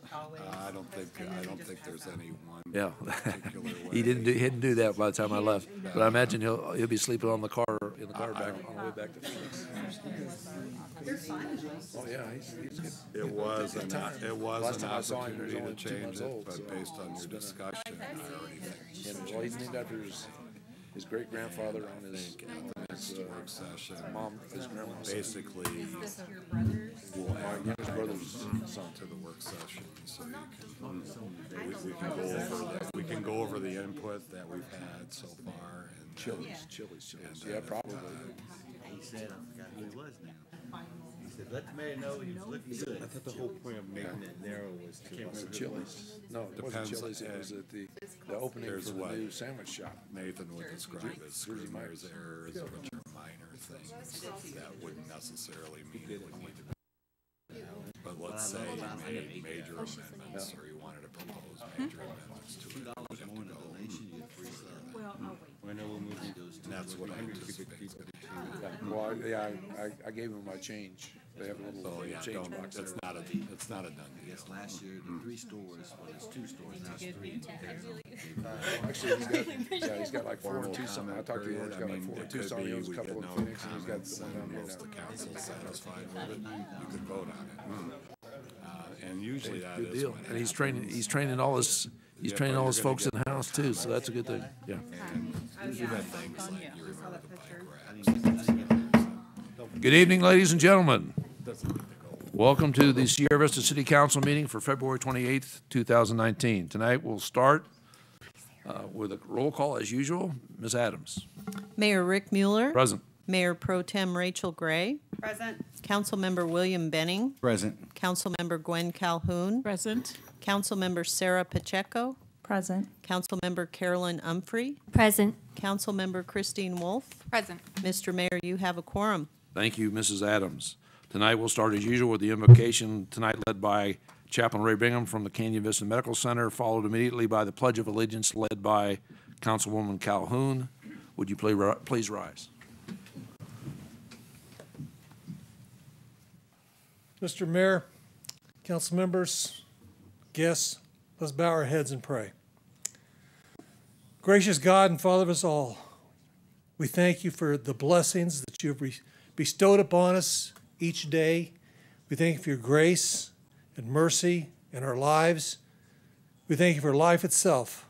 Yes, I don't think there's any one Yeah. particular way. He didn't do that by the time I left, but I imagine he'll be sleeping on the car in the car back on the way back to Phoenix. Oh yeah, he's good. It was an Last time I saw him, he was opportunity to only 2 change months it, old, but so based on your discussion, I already think And well, he's named after his great grandfather on his next work session, his grandma's basically, we'll add his brother's son. to the work session, so we can go over the input that we've had so far. And Chili's. Yeah, probably. He said, I forgot who he was now. He said, let the mayor know he was looking good. I thought the whole point of making it narrow was to. Chili's. No, it wasn't Depends, Chili's. It was at the opening There's for what? the new sandwich shop. Nathan would describe as Scrivener's errors, which are minor things that wouldn't necessarily mean it would need to be. But let's say you made major amendments, or you wanted to propose major amendments to it, we'd have to go When we're moving those and that's what I anticipate. Well, yeah, I gave him my change. They have a little So, yeah, change box there. it's not a done deal. Yes, last year, the 3 stores, well, there's 2 stores, now it's 3. Actually, he's got like 4 in Tucson. I talked to him. He's got like 4 in It could Tucson. be He owns a we couple get in no Phoenix, and he's got comments the one and down here most of the now. council's satisfied with it, you could vote on it. And usually that Good is deal. when it And he's happens. training all his training all his folks in the house too. So that's a good thing. Yeah. You've had things like you remember the bike racks. Good evening, ladies and gentlemen. Welcome to the Sierra Vista City Council meeting for February 28th, 2019. Tonight we'll start with a roll call as usual. Ms. Adams. Mayor Rick Mueller. Present. Mayor Pro Tem Rachel Gray. Present. Councilmember William Benning. Present. Councilmember Gwen Calhoun. Present. Councilmember Sarah Pacheco. Present. Councilmember Carolyn Umphrey. Present. Councilmember Christine Wolf. Present. Mr. Mayor, you have a quorum. Thank you, Mrs. Adams. Tonight we'll start as usual with the invocation, tonight led by Chaplain Ray Bingham from the Canyon Vista Medical Center, followed immediately by the Pledge of Allegiance led by Councilwoman Calhoun. Would you please rise? Mr. Mayor, council members, guests, let's bow our heads and pray. Gracious God and Father of us all, we thank you for the blessings that you have bestowed upon us each day. We thank you for your grace and mercy in our lives. We thank you for life itself,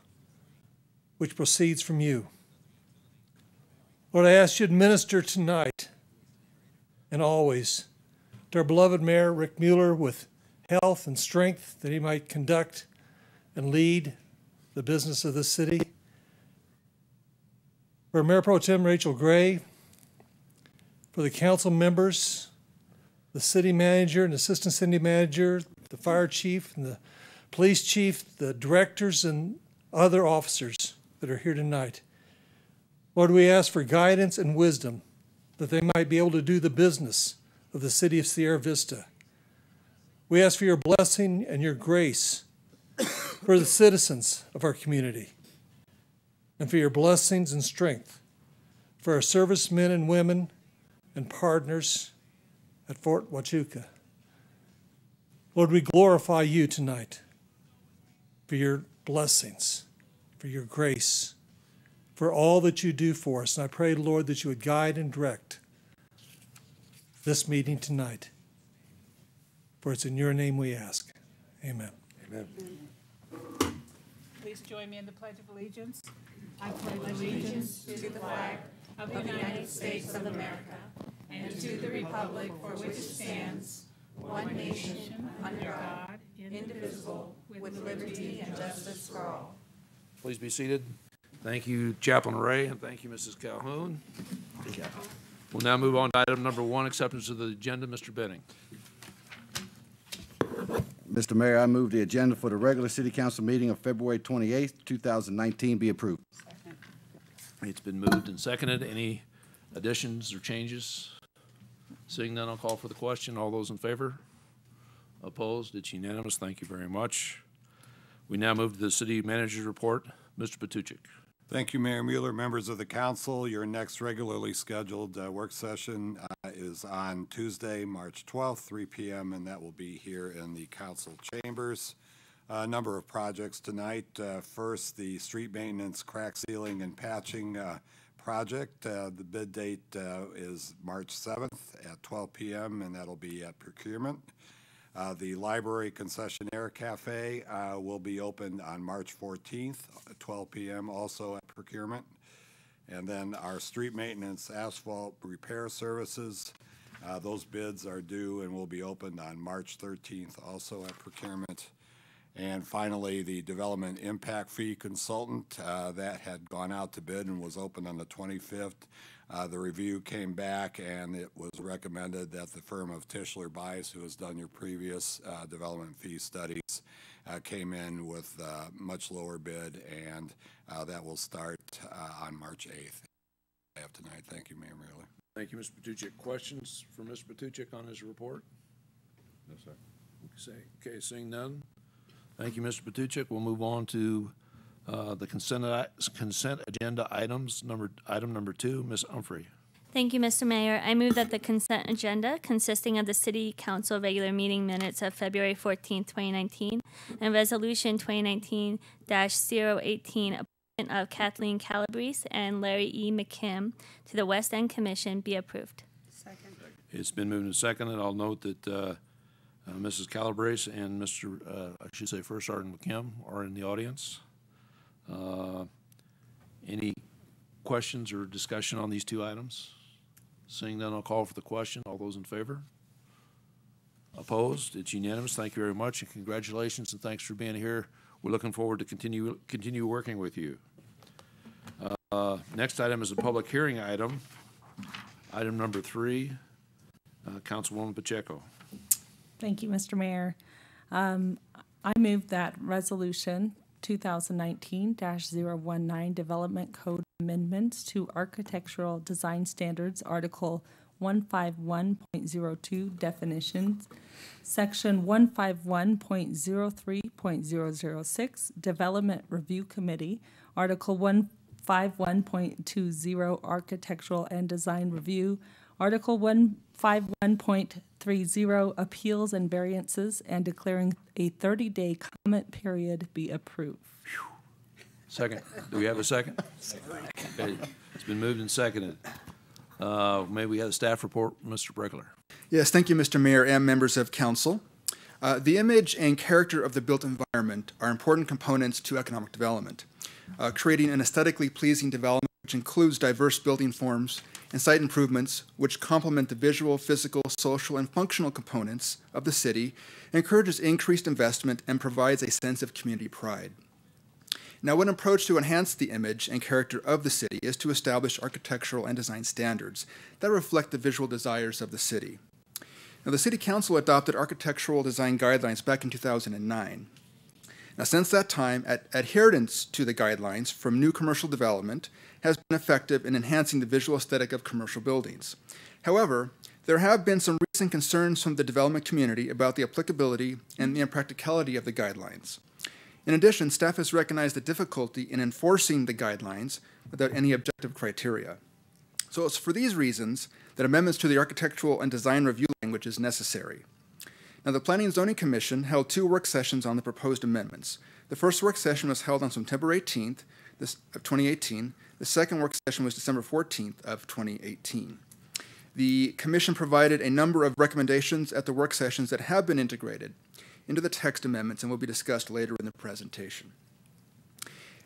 which proceeds from you. Lord, I ask you to minister tonight and always to our beloved Mayor Rick Mueller with health and strength that he might conduct and lead the business of this city. For Mayor Pro Tem Rachel Gray, for the council members, the city manager and assistant city manager, the fire chief and the police chief, the directors and other officers that are here tonight. Lord, we ask for guidance and wisdom that they might be able to do the business of the city of Sierra Vista. We ask for your blessing and your grace for the citizens of our community, and for your blessings and strength for our servicemen and women and partners at Fort Huachuca. Lord, we glorify you tonight for your blessings, for your grace, for all that you do for us. And I pray, Lord, that you would guide and direct this meeting tonight. For it's in your name we ask. Amen. Amen. Please join me in the Pledge of Allegiance. I pledge allegiance to the flag of the United States of America and to the republic for which it stands, one nation, under God, indivisible, with liberty and justice for all. Please be seated. Thank you, Chaplain Ray, and thank you, Mrs. Calhoun. We'll now move on to item number 1, acceptance of the agenda. Mr. Benning. Mr. Mayor, I move the agenda for the regular city council meeting of February 28th, 2019 be approved. It's been moved and seconded. Any additions or changes? Seeing none, I'll call for the question. All those in favor? Opposed? It's unanimous. Thank you very much. We now move to the city manager's report. Mr. Patuchik. Thank you, Mayor Mueller. Members of the council, your next regularly scheduled work session is on Tuesday, March 12th, 3 p.m., and that will be here in the council chambers. A number of projects tonight. First, the street maintenance, crack sealing, and patching project. The bid date is March 7th at 12 p.m., and that'll be at procurement. The Library Concessionaire Cafe will be open on March 14th at 12 p.m., also at procurement. And then our street maintenance asphalt repair services, those bids are due and will be opened on March 13th, also at procurement. And finally, the development impact fee consultant, that had gone out to bid and was opened on the 25th. The review came back and it was recommended that the firm of Tischler Bice, who has done your previous development fee studies, came in with a much lower bid, and that will start on March 8th. I have tonight. Thank you, Mayor Mueller. Thank you, Mr. Patuchik. Questions for Mr. Patuchik on his report? No, sir. Okay, seeing none. Thank you, Mr. Patuchik. We'll move on to the consent agenda items. Item number 2, Ms. Humphrey. Thank you, Mr. Mayor. I move that the consent agenda, consisting of the City Council regular meeting minutes of February 14, 2019, and Resolution 2019-018, appointment of Kathleen Calabrese and Larry E. McKim to the West End Commission, be approved. Second. It's been moved and seconded. I'll note that Mrs. Calabrese and Mr. I should say First Sergeant McKim are in the audience. Any questions or discussion on these two items? Seeing none, I'll call for the question. All those in favor? Opposed? It's unanimous. Thank you very much, and congratulations, and thanks for being here. We're looking forward to continue working with you. Next item is a public hearing item. Item number 3, Councilwoman Pacheco. Thank you, Mr. Mayor. I move that Resolution 2019-019 Development Code Amendments to Architectural Design Standards, Article 151.02 Definitions, Section 151.03.006 Development Review Committee, Article 151.20 Architectural and Design Review, Article 151.30 Appeals and Variances, and declaring a 30-day comment period be approved. Second. Do we have a second? Okay. It's been moved and seconded. May we have a staff report, Mr. Bregler? Yes, thank you, Mr. Mayor and members of council. The image and character of the built environment are important components to economic development. Creating an aesthetically pleasing development which includes diverse building forms and site improvements which complement the visual, physical, social, and functional components of the city encourages increased investment and provides a sense of community pride. Now, one approach to enhance the image and character of the city is to establish architectural and design standards that reflect the visual desires of the city. Now, the City Council adopted architectural design guidelines back in 2009. Now, since that time, adherence to the guidelines from new commercial development has been effective in enhancing the visual aesthetic of commercial buildings. However, there have been some recent concerns from the development community about the applicability and the impracticality of the guidelines. In addition, staff has recognized the difficulty in enforcing the guidelines without any objective criteria. So it's for these reasons that amendments to the architectural and design review language is necessary. Now, the Planning and Zoning Commission held 2 work sessions on the proposed amendments. The first work session was held on September 18th of 2018. The second work session was December 14th of 2018. The Commission provided a number of recommendations at the work sessions that have been integrated into the text amendments and will be discussed later in the presentation.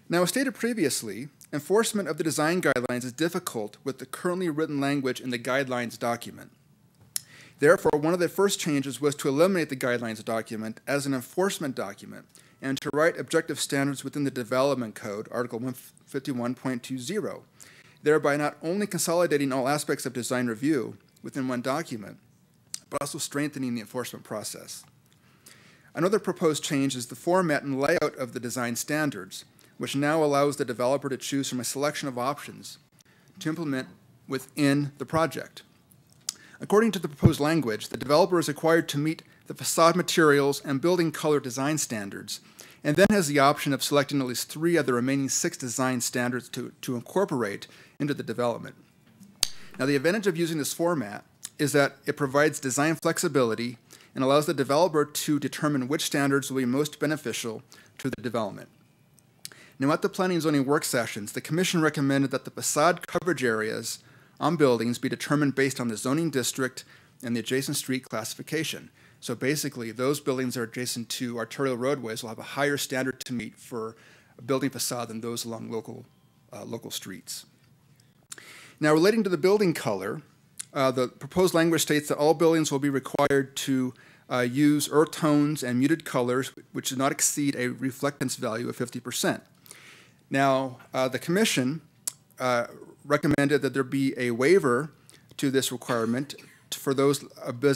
Now, as stated previously, enforcement of the design guidelines is difficult with the currently written language in the guidelines document. Therefore, one of the first changes was to eliminate the guidelines document as an enforcement document and to write objective standards within the Development Code, Article 151.20, thereby not only consolidating all aspects of design review within one document, but also strengthening the enforcement process. Another proposed change is the format and layout of the design standards, which now allows the developer to choose from a selection of options to implement within the project. According to the proposed language, the developer is required to meet the facade materials, and building color design standards, and then has the option of selecting at least 3 of the remaining 6 design standards to incorporate into the development. Now, the advantage of using this format is that it provides design flexibility and allows the developer to determine which standards will be most beneficial to the development. Now, at the Planning and Zoning work sessions, the Commission recommended that the facade coverage areas on buildings be determined based on the zoning district and the adjacent street classification. So basically, those buildings that are adjacent to arterial roadways will have a higher standard to meet for a building facade than those along local streets. Now, relating to the building color, the proposed language states that all buildings will be required to use earth tones and muted colors, which do not exceed a reflectance value of 50%. Now, the Commission recommended that there be a waiver to this requirement for those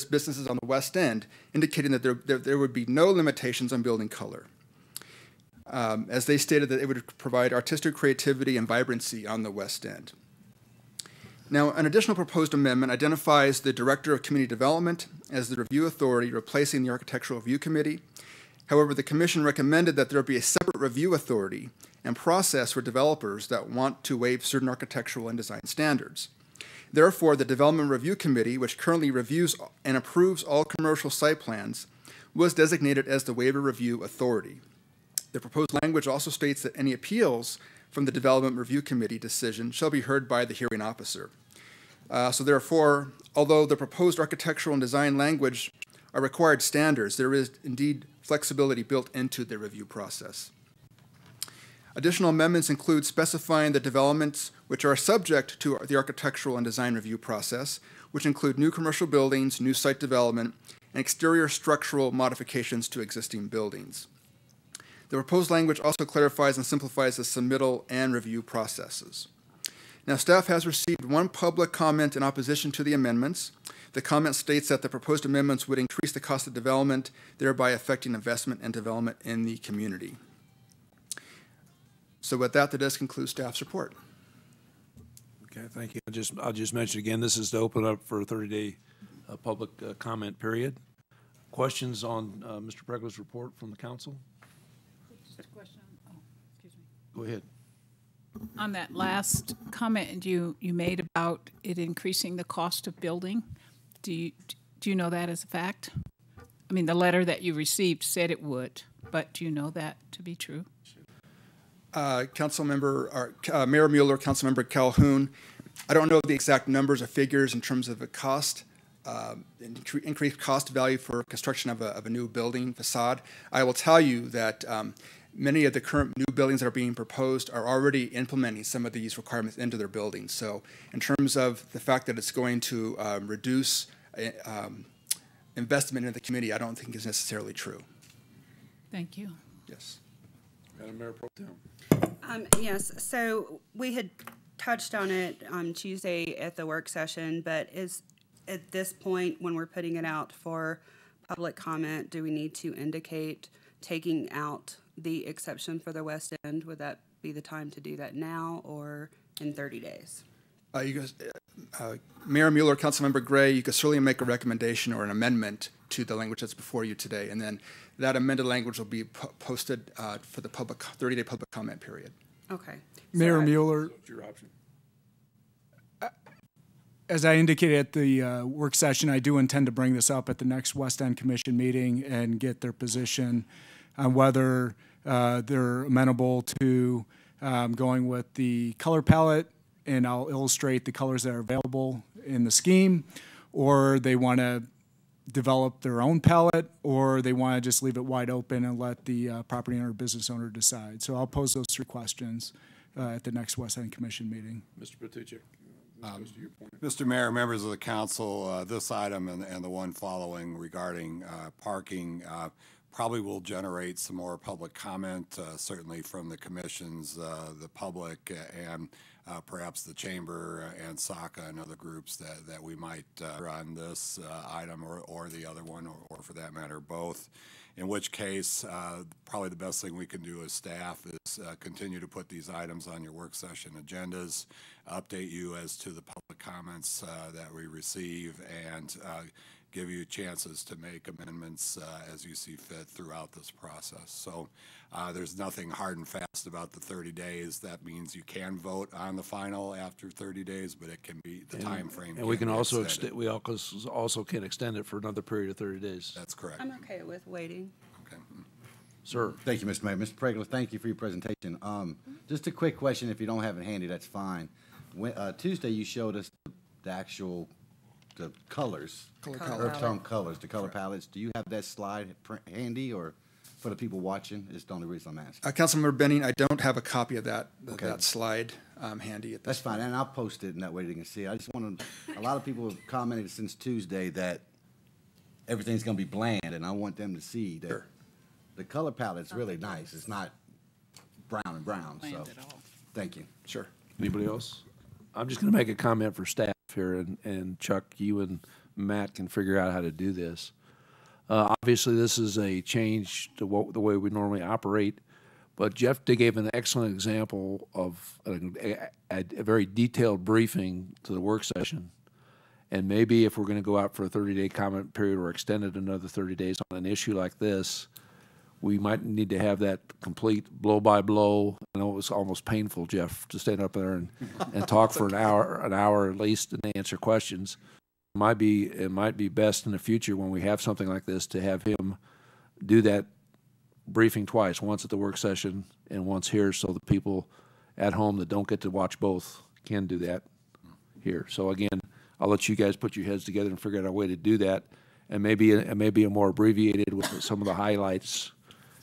businesses on the west end, indicating that there would be no limitations on building color. As they stated that it would provide artistic creativity and vibrancy on the west end. Now, an additional proposed amendment identifies the Director of Community Development as the review authority, replacing the Architectural Review Committee. However, the Commission recommended that there be a separate review authority and process for developers that want to waive certain architectural and design standards. Therefore, the Development Review Committee, which currently reviews and approves all commercial site plans, was designated as the Waiver Review Authority. The proposed language also states that any appeals from the Development Review Committee decision shall be heard by the hearing officer. So therefore, although the proposed architectural and design language are required standards, there is indeed flexibility built into the review process. Additional amendments include specifying the developments which are subject to the architectural and design review process, which include new commercial buildings, new site development, and exterior structural modifications to existing buildings. The proposed language also clarifies and simplifies the submittal and review processes. Now, staff has received 1 public comment in opposition to the amendments. The comment states that the proposed amendments would increase the cost of development, thereby affecting investment and development in the community. So with that does conclude staff's report. Okay, thank you. I'll just mention again, this is to open up for a 30-day public comment period. Questions on Mr. Pregler's report from the council? Just a question. Oh, excuse me. Go ahead. On that last comment you made about it increasing the cost of building, do you know that as a fact? I mean, the letter that you received said it would, but do you know that to be true? Mayor Mueller, Councilmember Calhoun, I don't know the exact numbers or figures in terms of the cost, increased cost value for construction of a new building facade. I will tell you that many of the current new buildings that are being proposed are already implementing some of these requirements into their buildings. So in terms of the fact that it's going to reduce investment in the community, I don't think is necessarily true. Thank you. Yes. Madam Mayor Pro Tem. Yes, so we had touched on it on Tuesday at the work session, but is at this point when we're putting it out for public comment, do we need to indicate taking out the exception for the West End? Would that be the time to do that now or in 30 days? Mayor Mueller, Councilmember Gray, you could certainly make a recommendation or an amendment to the language that's before you today, and then that amended language will be posted for the 30-day public comment period. Okay. Mayor Mueller, What's your option? as I indicated at the work session, I do intend to bring this up at the next West End Commission meeting and get their position on whether they're amenable to going with the color palette, and I'll illustrate the colors that are available in the scheme, or they want to develop their own palette, or they want to just leave it wide open and let the property owner or business owner decide. So I'll pose those 3 questions at the next West End Commission meeting. Mr. Patuchik, to your point. Mr. Mayor, members of the council, this item and the one following regarding parking probably will generate some more public comment, certainly from the commissions, the public, and perhaps the chamber and SACA and other groups that we might on this item or the other one, or for that matter, both. In which case, probably the best thing we can do as staff is continue to put these items on your work session agendas, update you as to the public comments that we receive, and give you chances to make amendments as you see fit throughout this process. So there's nothing hard and fast about the 30 days. That means you can vote on the final after 30 days, but it can be, the time frame. And we can also extend. we also can extend it for another period of 30 days. That's correct. I'm okay with waiting. Okay. Sir. Thank you, Mr. Mayor. Mr. Pregler, thank you for your presentation. Just a quick question, if you don't have it handy, that's fine. When, Tuesday, you showed us the colors. Earth tone colors, the color palettes. Do you have that slide handy, or for the people watching? It's the only reason I'm asking. Councilmember Benning, I don't have a copy of that, Okay. that slide handy at this That's fine, and I'll post it in that way they can see it. I just want to, a lot of people have commented since Tuesday that everything's going to be bland, and I want them to see that Sure. the color palette's really nice. It's not brown and brown, so, thank you. Sure. Anybody else? I'm just going to make a comment for staff here, and Chuck, you and Matt can figure out how to do this. Obviously, this is a change to the way we normally operate, but Jeff gave an excellent example of a very detailed briefing to the work session. And maybe if we're going to go out for a 30-day comment period or extend it another 30 days on an issue like this, we might need to have that complete blow by blow. I know it was almost painful, Jeff, to stand up there and talk for an hour at least, and answer questions. It might be best in the future when we have something like this to have him do that briefing twice, once at the work session and once here, so the people at home that don't get to watch both can do that here. So again, I'll let you guys put your heads together and figure out a way to do that, and maybe a more abbreviated with some of the highlights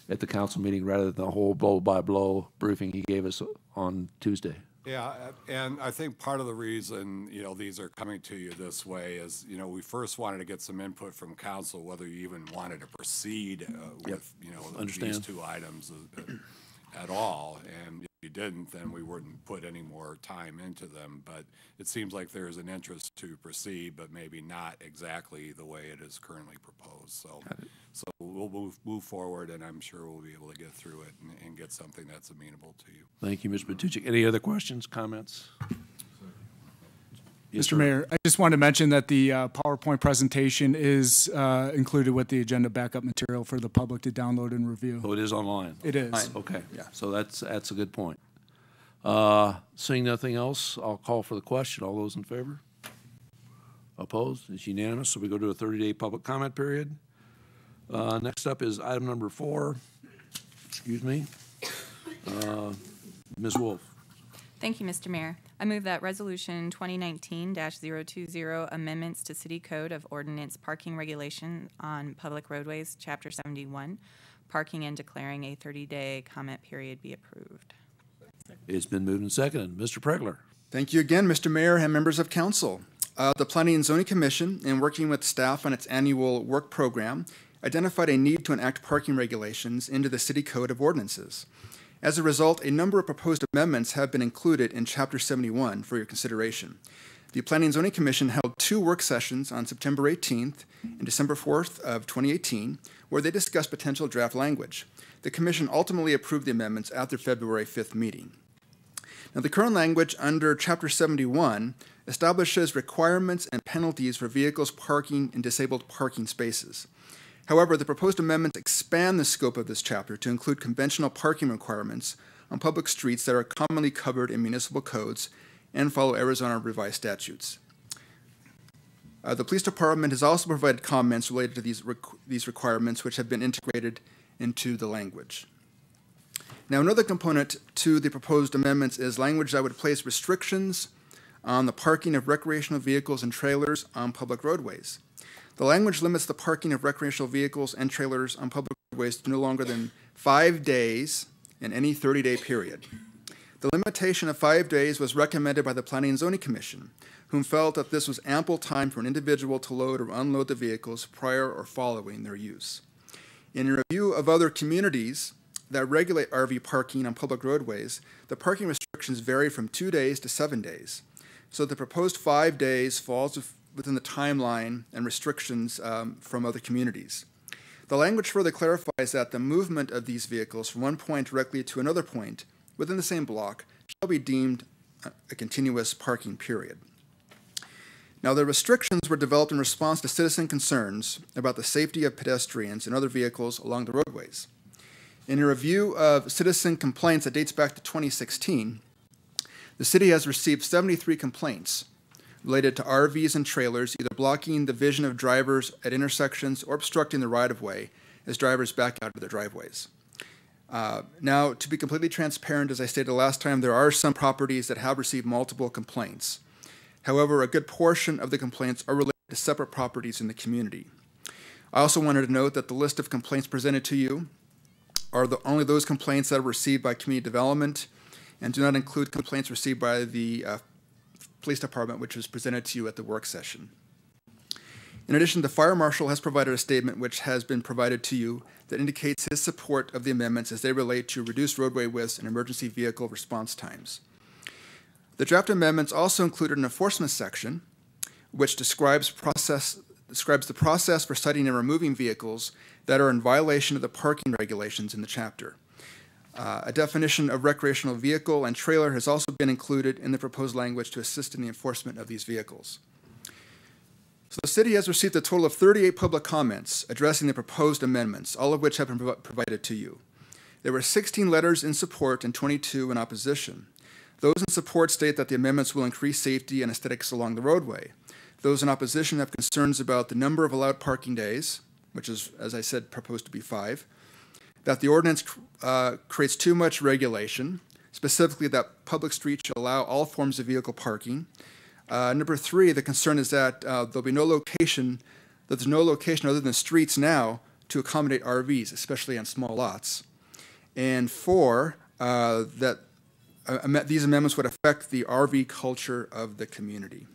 at the council meeting rather than the whole blow-by-blow briefing he gave us on Tuesday. Yeah, and I think part of the reason, these are coming to you this way is, we first wanted to get some input from council, whether you even wanted to proceed with, these two items at all. And if you didn't, then we wouldn't put any more time into them. But it seems like there's an interest to proceed, but maybe not exactly the way it is currently proposed. So we'll move forward, and I'm sure we'll be able to get through it and get something that's amenable to you. Thank you, Mr. Batucci. Any other questions, comments? Yes, Mr. sir. Mayor, I just wanted to mention that the PowerPoint presentation is included with the agenda backup material for the public to download and review. Oh, it is online? It is. Okay, Yeah. so that's a good point. Seeing nothing else, I'll call for the question. All those in favor? Opposed? It's unanimous, so we go to a 30-day public comment period. Next up is item number 4. Excuse me. Ms. Wolf. Thank you, Mr. Mayor. I move that Resolution 2019-020, Amendments to City Code of Ordinance Parking Regulation on Public Roadways, Chapter 71, Parking, and declaring a 30-day comment period be approved. It's been moved and seconded. Mr. Pregler. Thank you again, Mr. Mayor and members of council. The Planning and Zoning Commission, in working with staff on its annual work program, identified a need to enact parking regulations into the City Code of Ordinances. As a result, a number of proposed amendments have been included in Chapter 71 for your consideration. The Planning and Zoning Commission held 2 work sessions on September 18th and December 4th of 2018, where they discussed potential draft language. The Commission ultimately approved the amendments at their February 5th meeting. Now, the current language under Chapter 71 establishes requirements and penalties for vehicles parking in disabled parking spaces. However, the proposed amendments expand the scope of this chapter to include conventional parking requirements on public streets that are commonly covered in municipal codes and follow Arizona revised statutes. The police department has also provided comments related to these requirements, which have been integrated into the language. Now, another component to the proposed amendments is language that would place restrictions on the parking of recreational vehicles and trailers on public roadways. The language limits the parking of recreational vehicles and trailers on public roadways to no longer than 5 days in any 30-day period. The limitation of 5 days was recommended by the Planning and Zoning Commission, whom felt that this was ample time for an individual to load or unload the vehicles prior or following their use. In a review of other communities that regulate RV parking on public roadways, the parking restrictions vary from 2 days to 7 days. So the proposed 5 days falls within the timeline and restrictions from other communities. The language further clarifies that the movement of these vehicles from one point directly to another point within the same block shall be deemed a continuous parking period. Now, the restrictions were developed in response to citizen concerns about the safety of pedestrians and other vehicles along the roadways. In a review of citizen complaints that dates back to 2016, the city has received 73 complaints related to RVs and trailers either blocking the vision of drivers at intersections or obstructing the right-of-way as drivers back out of their driveways. Now, to be completely transparent, as I stated last time, there are some properties that have received multiple complaints. However, a good portion of the complaints are related to separate properties in the community. I also wanted to note that the list of complaints presented to you are only those complaints that are received by community development and do not include complaints received by the police department, which was presented to you at the work session. In addition, the fire marshal has provided a statement which has been provided to you that indicates his support of the amendments as they relate to reduced roadway widths and emergency vehicle response times. The draft amendments also included an enforcement section which describes the process for citing and removing vehicles that are in violation of the parking regulations in the chapter. A definition of recreational vehicle and trailer has also been included in the proposed language to assist in the enforcement of these vehicles. So the city has received a total of 38 public comments addressing the proposed amendments, all of which have been provided to you. There were 16 letters in support and 22 in opposition. Those in support state that the amendments will increase safety and aesthetics along the roadway. Those in opposition have concerns about the number of allowed parking days, which is, as I said, proposed to be 5, that the ordinance creates too much regulation, specifically that public streets should allow all forms of vehicle parking. Number 3, the concern is that there's no location other than streets now to accommodate RVs, especially on small lots. And 4, that these amendments would affect the RV culture of the community.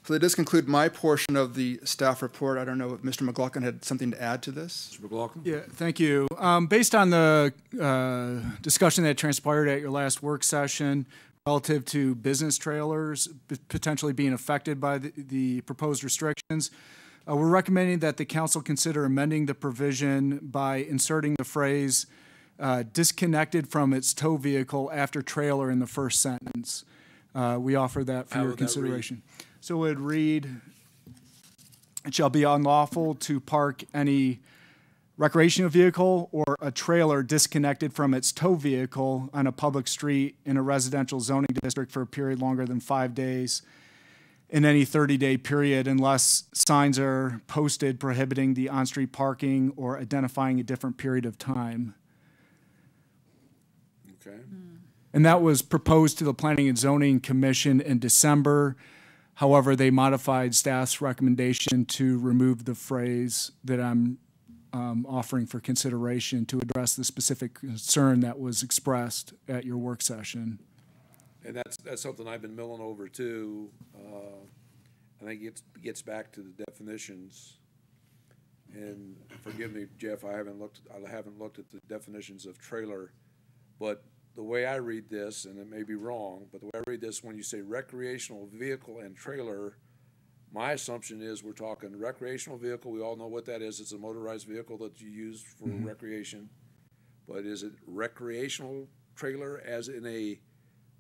So that does conclude my portion of the staff report. I don't know if Mr. McLaughlin had something to add to this. Mr. McLaughlin? Yeah, thank you. Based on the discussion that transpired at your last work session relative to business trailers potentially being affected by the proposed restrictions, we're recommending that the council consider amending the provision by inserting the phrase disconnected from its tow vehicle after trailer in the first sentence. We offer that for your consideration. So it would read, it shall be unlawful to park any recreational vehicle or a trailer disconnected from its tow vehicle on a public street in a residential zoning district for a period longer than 5 days in any 30-day period unless signs are posted prohibiting the on-street parking or identifying a different period of time. Okay. And that was proposed to the Planning and Zoning Commission in December. However, they modified staff's recommendation to remove the phrase that I'm offering for consideration to address the specific concern that was expressed at your work session. And that's something I've been milling over too. I think it gets back to the definitions. And forgive me, Jeff, I haven't looked at the definitions of trailer, but the way I read this, and it may be wrong, but the way I read this, when you say recreational vehicle and trailer, my assumption is we're talking recreational vehicle. We all know what that is. It's a motorized vehicle that you use for recreation. But is it recreational trailer as in a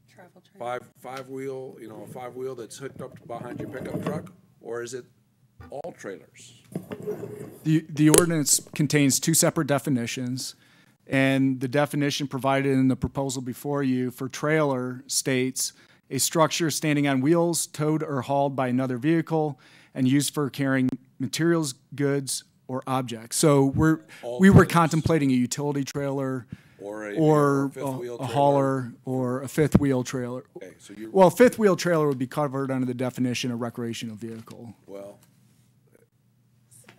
Travel trailer. five wheel, a 5-wheel that's hooked up behind your pickup truck, or is it all trailers? The ordinance contains 2 separate definitions. And the definition provided in the proposal before you for trailer states a structure standing on wheels, towed or hauled by another vehicle, and used for carrying materials, goods, or objects. So we were contemplating a utility trailer or a hauler or a 5th wheel trailer. Okay, so well, a 5th wheel trailer would be covered under the definition of recreational vehicle. Well,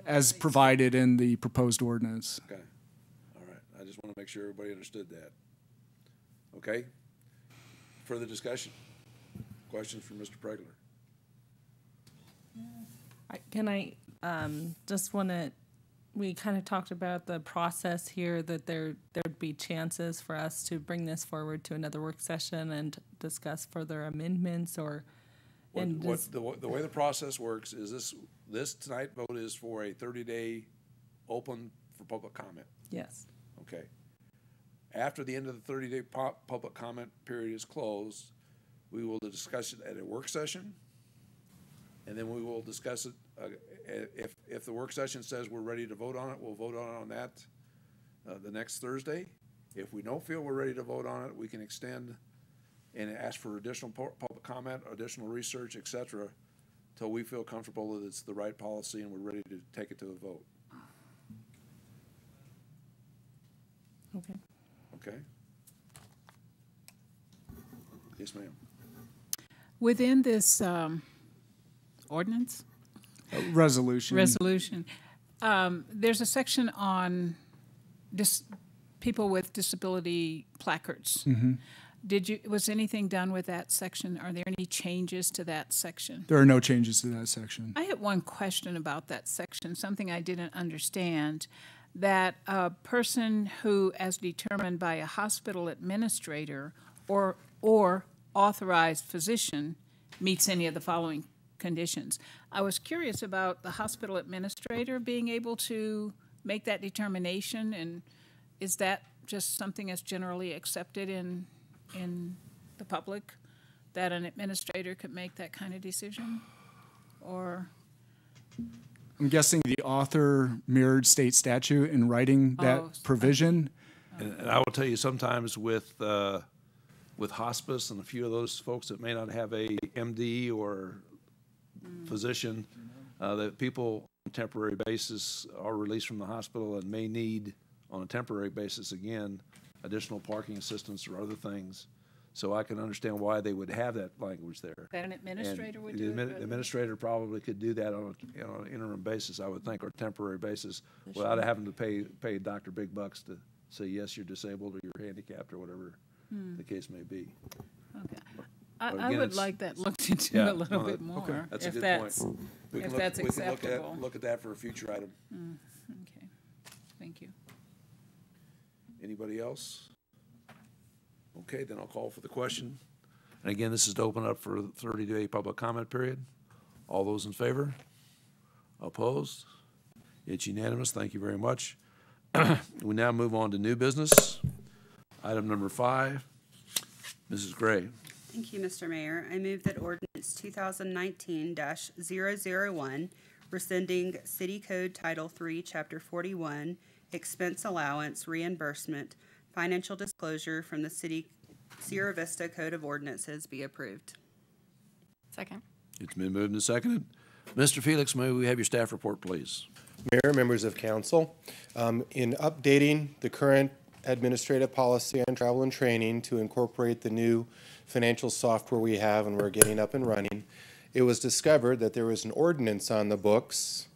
as provided in the proposed ordinance. Okay. I just want to make sure everybody understood that. Okay? Further discussion? Questions from Mr. Pregler? We kind of talked about the process here, that there'd be chances for us to bring this forward to another work session and discuss further amendments or. The way the process works is this tonight vote is for a 30-day open for public comment. Yes. Okay. After the end of the 30-day public comment period is closed, we will discuss it at a work session. and then we will discuss it. If the work session says we're ready to vote on it, we'll vote on that the next Thursday. If we don't feel we're ready to vote on it, we can extend and ask for additional public comment, additional research, et cetera, till we feel comfortable that it's the right policy and we're ready to take it to a vote. Okay. Okay? Yes, ma'am. Within this ordinance? Resolution. There's a section on people with disability placards. Mm-hmm. Was anything done with that section? Are there any changes to that section? There are no changes to that section. I had one question about that section, something I didn't understand, that a person who, as determined by a hospital administrator or authorized physician, meets any of the following conditions. I was curious about the hospital administrator being able to make that determination, and is that just something that's generally accepted in the public, that an administrator could make that kind of decision? Or I'm guessing the author mirrored state statute in writing that provision. And I will tell you, sometimes with hospice and a few of those folks that may not have a MD or physician, that people on a temporary basis are released from the hospital and may need, on a temporary basis again, additional parking assistance or other things. So I can understand why they would have that language there. that an administrator would And do the it? administrator probably could do that on an interim basis, I would think, or temporary basis, without having to pay Dr. Big Bucks to say, yes, you're disabled or you're handicapped or whatever the case may be. Okay. But I again, would it's- like that looked into Yeah, a little no, bit that- more. okay, that's a if good that's, point. We can if look- that's we can acceptable. look at that for a future item. Okay, thank you. Anybody else? Okay, then I'll call for the question. And again, this is to open up for a 30-day public comment period. All those in favor? Opposed? It's unanimous. Thank you very much. We now move on to new business. Item number 5, Mrs. Gray. Thank you, Mr. Mayor. I move that ordinance 2019-001, rescinding City Code Title III, Chapter 41, expense allowance, reimbursement, financial disclosure from the Sierra Vista Code of Ordinances be approved. Second. It's been moved and seconded. Mr. Felix, may we have your staff report, please? Mayor, members of council, in updating the current administrative policy on travel and training to incorporate the new financial software we have and we're getting up and running, it was discovered that there was an ordinance on the books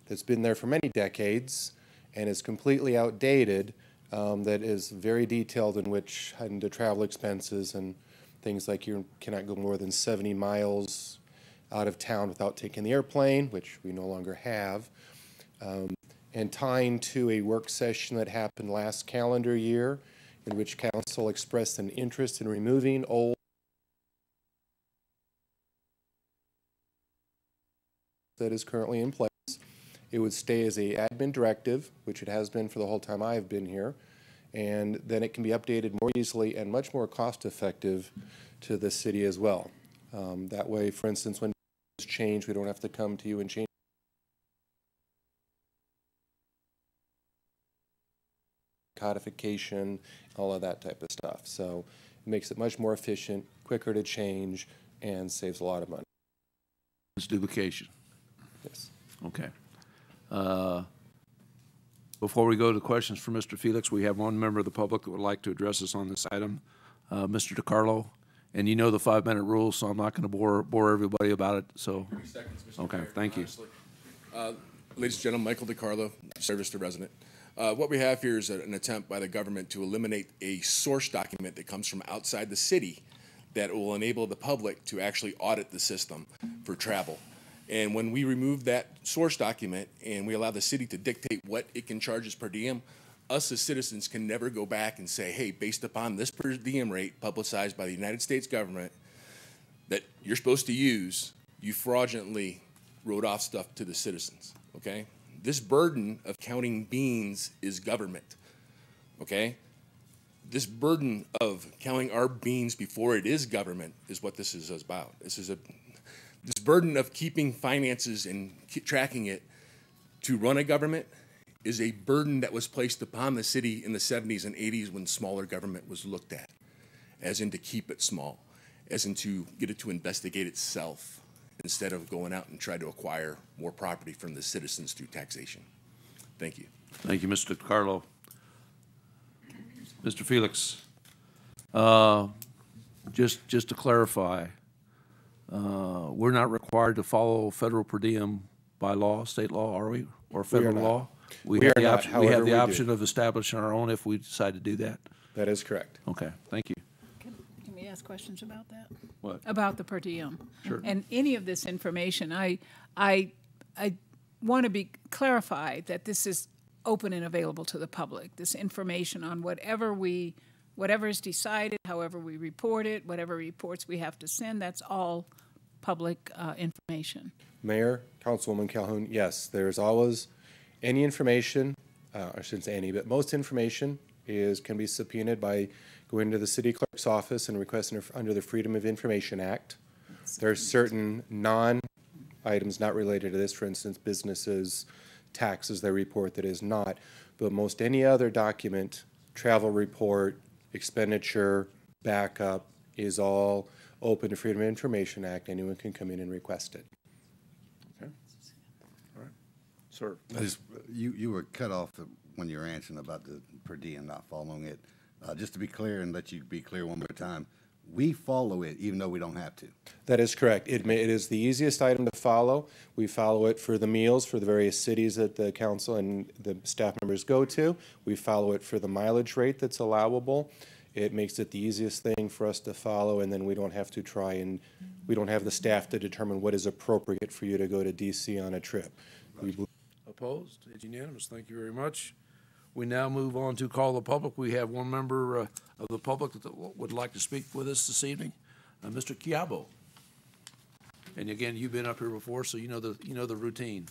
that's been there for many decades and is completely outdated, that is very detailed in which into travel expenses and things like you cannot go more than 70 miles out of town without taking the airplane, which we no longer have. And tying to a work session that happened last calendar year in which council expressed an interest in removing old that is currently in place. It would stay as a admin directive, which it has been for the whole time I have been here, and then it can be updated more easily and much more cost effective to the city as well. That way, for instance, when it's changed, we don't have to come to you and change codification, all of that type of stuff. So it makes it much more efficient, quicker to change, and saves a lot of money. It's duplication. Yes. Okay. Before we go to questions for Mr. Felix, we have one member of the public that would like to address us on this item, Mr. DiCarlo. And you know the 5-minute rule, so I'm not going to bore everybody about it. So, 3 seconds, Mr. okay, Mayor, thank you. honestly. Ladies and gentlemen, Michael DiCarlo, Service to Resident. What we have here is an attempt by the government to eliminate a source document that comes from outside the city that will enable the public to actually audit the system for travel. And when we remove that source document and we allow the city to dictate what it can charge us per diem, us as citizens can never go back and say, hey, based upon this per diem rate publicized by the United States government that you're supposed to use, you fraudulently wrote off stuff to the citizens, okay? This burden of counting beans is government, okay? This burden of counting our beans before it is government is what this is about. this burden of keeping finances and tracking it to run a government is a burden that was placed upon the city in the 70s and 80s when smaller government was looked at, as in to keep it small, as in to get it to investigate itself instead of going out and try to acquire more property from the citizens through taxation. Thank you. Thank you, Mr. DeCarlo. Mr. Felix, just to clarify, we're not required to follow federal per diem by law, state law, are we? Or federal not. law? We are not. We However, have the we do. option of establishing our own if we decide to do that. That is correct. Okay, thank you. Can we ask questions about that? What? About the per diem. Sure. And any of this information, I want to be clarified that this is open and available to the public. This information on whatever is decided, however we report it, whatever reports we have to send, that's all public information. Mayor, Councilwoman Calhoun, yes, there's always any information, I shouldn't say any, but most information can be subpoenaed by going to the city clerk's office and requesting under the Freedom of Information Act. There are certain non-items not related to this, for instance, businesses, taxes they report that is not, but most any other document, travel report, expenditure, backup, is all open to Freedom of Information Act. Anyone can come in and request it. Okay. All right. Sir. You were cut off when you were answering about the per diem not following it. Just to be clear and let you be clear one more time, we follow it even though we don't have to. That is correct. It is the easiest item to follow. We follow it for the meals for the various cities that the council and the staff members go to. We follow it for the mileage rate that's allowable. It makes it the easiest thing for us to follow, and then we don't have to we don't have the staff to determine what is appropriate for you to go to DC on a trip. Opposed? It's unanimous. Thank you very much. We now move on to call the public. We have one member of the public that would like to speak with us this evening, Mr. Chiabo. And again, you've been up here before, so you know the routine.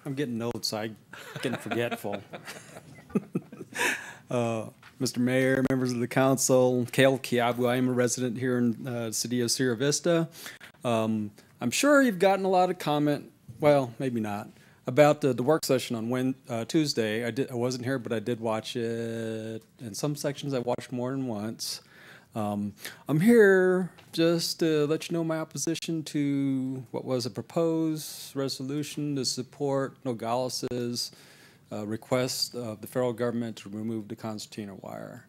I'm getting old, so I'm getting forgetful. Mr. Mayor, members of the council, Cale Chiabo, I am a resident here in the city of Sierra Vista. I'm sure you've gotten a lot of comment, well, maybe not, about the work session on Tuesday. I wasn't here, but I did watch it. In some sections, I watched more than once. I'm here just to let you know my opposition to what was a proposed resolution to support Nogales' request of the federal government to remove the concertina wire.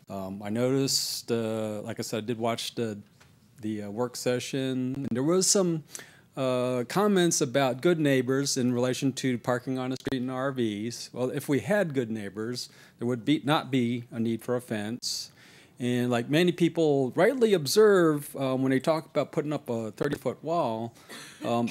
I noticed, like I said, I did watch the work session, and there was some comments about good neighbors in relation to parking on the street in RVs. Well, if we had good neighbors, there would not be a need for a fence. And like many people rightly observe, when they talk about putting up a 30-foot wall,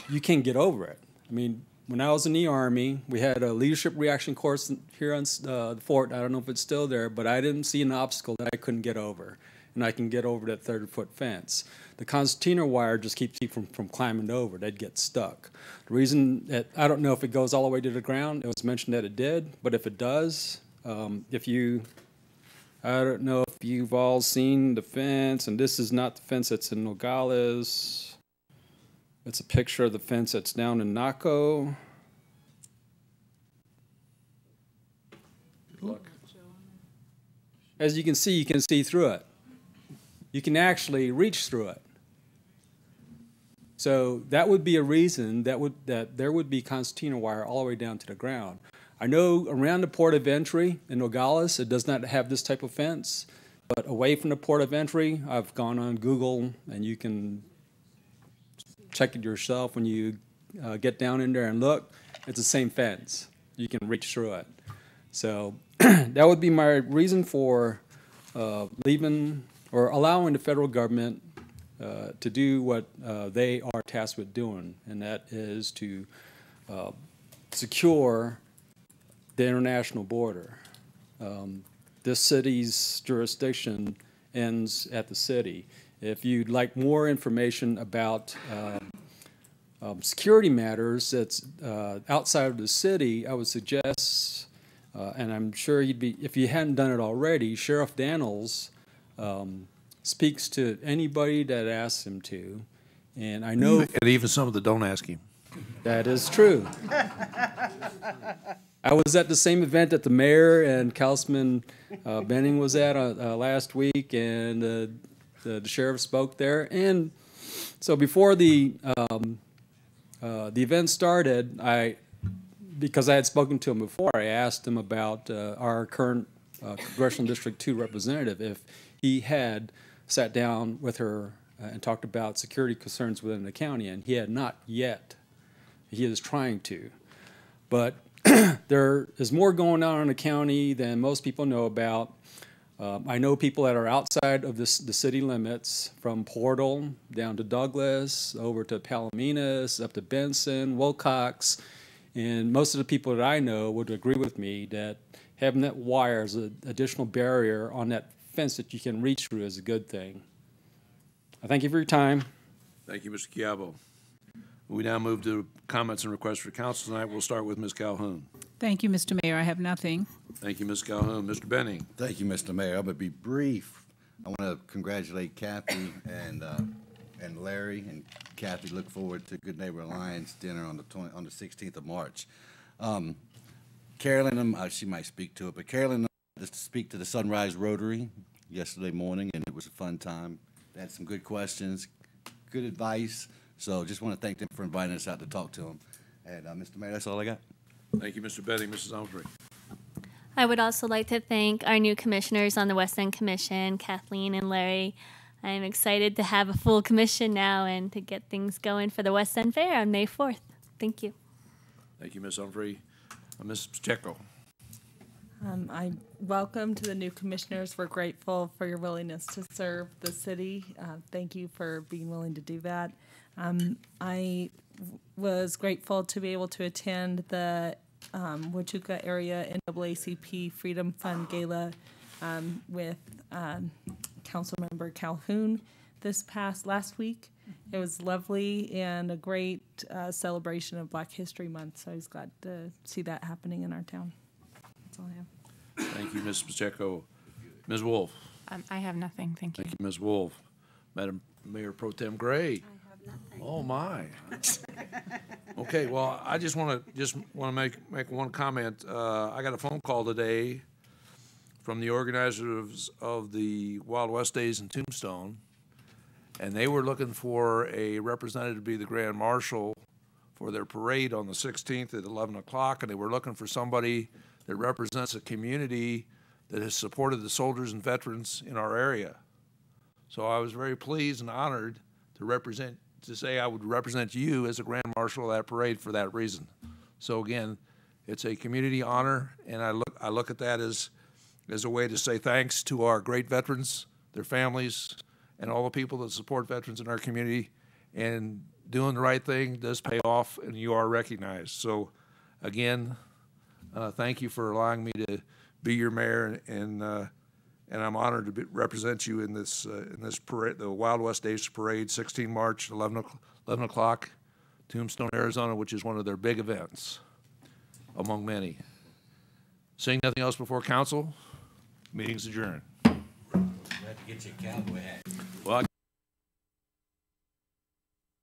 you can't get over it. I mean, when I was in the Army, we had a leadership reaction course here on the fort. I don't know if it's still there, but I didn't see an obstacle that I couldn't get over. And I can get over that 30-foot fence. The concertina wire just keeps you from climbing over. They'd get stuck. The reason that, I don't know if it goes all the way to the ground. It was mentioned that it did, but if it does, I don't know if you've all seen the fence, and this is not the fence that's in Nogales. It's a picture of the fence that's down in Naco. Good luck. As you can see through it. You can actually reach through it. So that would be a reason that there would be concertina wire all the way down to the ground. I know around the port of entry in Nogales, it does not have this type of fence, but away from the port of entry, I've gone on Google, and you can check it yourself when you get down in there and look. It's the same fence. You can reach through it. So that would be my reason for leaving or allowing the federal government to do what they are tasked with doing, and that is to secure the international border. This city's jurisdiction ends at the city. If you'd like more information about security matters that's outside of the city, I would suggest, and I'm sure if you hadn't done it already, Sheriff Daniels speaks to anybody that asks him to, And I know And even some of the don't ask him. that is true. I was at the same event that the mayor and Councilman Benning was at last week, and the sheriff spoke there. And so before the event started, because I had spoken to him before, I asked him about our current Congressional District 2 representative, if he had sat down with her and talked about security concerns within the county, and he had not yet. He is trying to. But there is more going on in the county than most people know about. I know people that are outside of the city limits, from Portal down to Douglas, over to Palominas, up to Benson, Wilcox, and most of the people that I know would agree with me that having that wire as an additional barrier on that fence that you can reach through is a good thing. I thank you for your time. Thank you, Mr. Chiavo. We now move to comments and requests for council tonight. We'll start with Ms. Calhoun. Thank you, Mr. Mayor. I have nothing. Thank you, Ms. Calhoun. Mr. Benning. Thank you, Mr. Mayor. I'm going to be brief. I want to congratulate Kathy and Larry. And Kathy, look forward to Good Neighbor Alliance dinner on the 16th of March. Carolyn, she might speak to it, but Carolyn just to speak to the Sunrise Rotary yesterday morning, and it was a fun time. They had some good questions, good advice. So just want to thank them for inviting us out to talk to them. And Mr. Mayor, that's all I got. Thank you, Mr. Benning. Mrs. Humphrey. I would also like to thank our new commissioners on the West End Commission, Kathleen and Larry. I am excited to have a full commission now and to get things going for the West End Fair on May 4th. Thank you. Thank you, Ms. Humphrey. Ms. Pacheco. I welcome to the new commissioners. We're grateful for your willingness to serve the city. Thank you for being willing to do that. I was grateful to be able to attend the Huachuca Area NAACP Freedom Fund Gala with Councilmember Calhoun last week. It was lovely and a great celebration of Black History Month, so I was glad to see that happening in our town. That's all I have. Thank you, Ms. Pacheco. Ms. Wolf. I have nothing, thank you. Thank you, Ms. Wolf. Madam Mayor Pro Tem Gray. I have nothing. Oh, my. Okay, well, I just want to make one comment. I got a phone call today from the organizers of the Wild West Days in Tombstone, and they were looking for a representative to be the Grand Marshal for their parade on the 16th at 11 o'clock, and they were looking for somebody that represents a community that has supported the soldiers and veterans in our area. So I was very pleased and honored to say I would represent you as a Grand Marshal of that parade for that reason. So again, it's a community honor, and I look at that as a way to say thanks to our great veterans, their families, and all the people that support veterans in our community. And doing the right thing does pay off, and you are recognized. So again, thank you for allowing me to be your mayor, and I'm honored to represent you in this parade, the Wild West Days Parade, 16 March, 11 o'clock, Tombstone, Arizona, which is one of their big events, among many. Seeing nothing else before council, meeting's adjourned. You have to get your cowboy hat. Well,